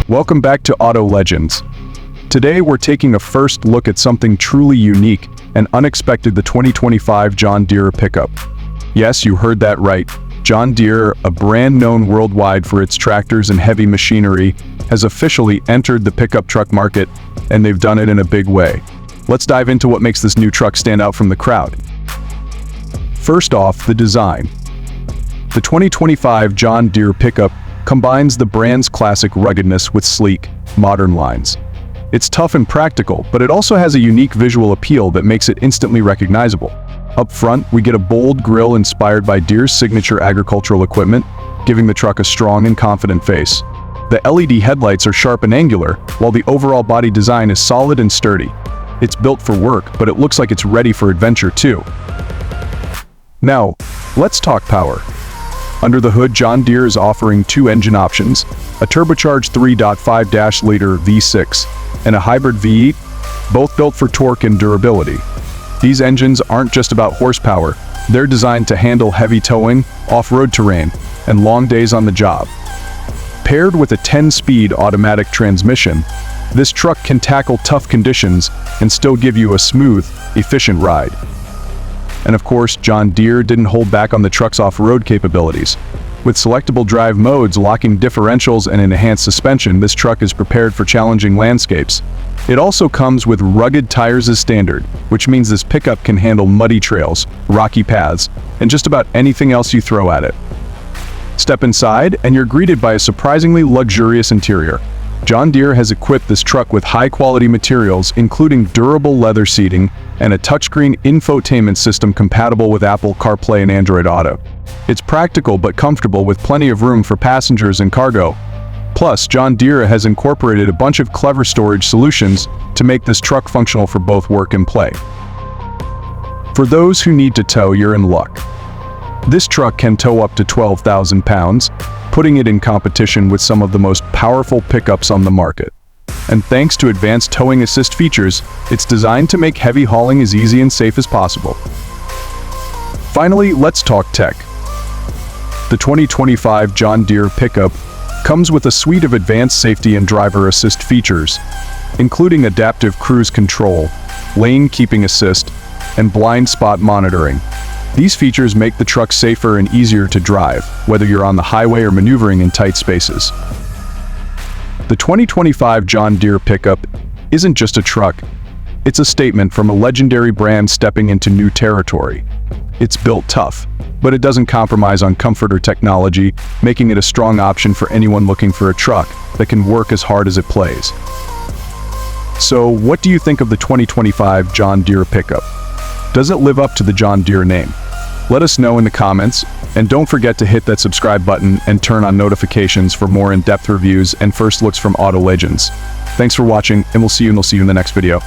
Welcome back to Auto Legends. Today we're taking a first look at something truly unique and unexpected: the 2025 John Deere pickup. Yes, you heard that right. John Deere, a brand known worldwide for its tractors and heavy machinery, has officially entered the pickup truck market, and they've done it in a big way. Let's dive into what makes this new truck stand out from the crowd. First off, the design. The 2025 John Deere pickup combines the brand's classic ruggedness with sleek, modern lines. It's tough and practical, but it also has a unique visual appeal that makes it instantly recognizable. Up front, we get a bold grille inspired by Deere's signature agricultural equipment, giving the truck a strong and confident face. The LED headlights are sharp and angular, while the overall body design is solid and sturdy. It's built for work, but it looks like it's ready for adventure too. Now, let's talk power. Under the hood, John Deere is offering two engine options: a turbocharged 3.5-liter V6 and a hybrid V8, both built for torque and durability. These engines aren't just about horsepower, they're designed to handle heavy towing, off-road terrain, and long days on the job. Paired with a 10-speed automatic transmission, this truck can tackle tough conditions and still give you a smooth, efficient ride. And of course, John Deere didn't hold back on the truck's off-road capabilities. With selectable drive modes, locking differentials, and enhanced suspension, this truck is prepared for challenging landscapes. It also comes with rugged tires as standard, which means this pickup can handle muddy trails, rocky paths, and just about anything else you throw at it. Step inside, and you're greeted by a surprisingly luxurious interior. John Deere has equipped this truck with high-quality materials, including durable leather seating and a touchscreen infotainment system compatible with Apple CarPlay and Android Auto. It's practical but comfortable, with plenty of room for passengers and cargo. Plus, John Deere has incorporated a bunch of clever storage solutions to make this truck functional for both work and play. For those who need to tow, you're in luck. This truck can tow up to 12,000 pounds, putting it in competition with some of the most powerful pickups on the market. And thanks to advanced towing assist features, it's designed to make heavy hauling as easy and safe as possible. Finally, let's talk tech. The 2025 John Deere pickup comes with a suite of advanced safety and driver assist features, including adaptive cruise control, lane keeping assist, and blind spot monitoring. These features make the truck safer and easier to drive, whether you're on the highway or maneuvering in tight spaces. The 2025 John Deere pickup isn't just a truck, it's a statement from a legendary brand stepping into new territory. It's built tough, but it doesn't compromise on comfort or technology, making it a strong option for anyone looking for a truck that can work as hard as it plays. So, what do you think of the 2025 John Deere pickup? Does it live up to the John Deere name? Let us know in the comments, and don't forget to hit that subscribe button and turn on notifications for more in-depth reviews and first looks from Auto Legends. Thanks for watching, and we'll see you in the next video.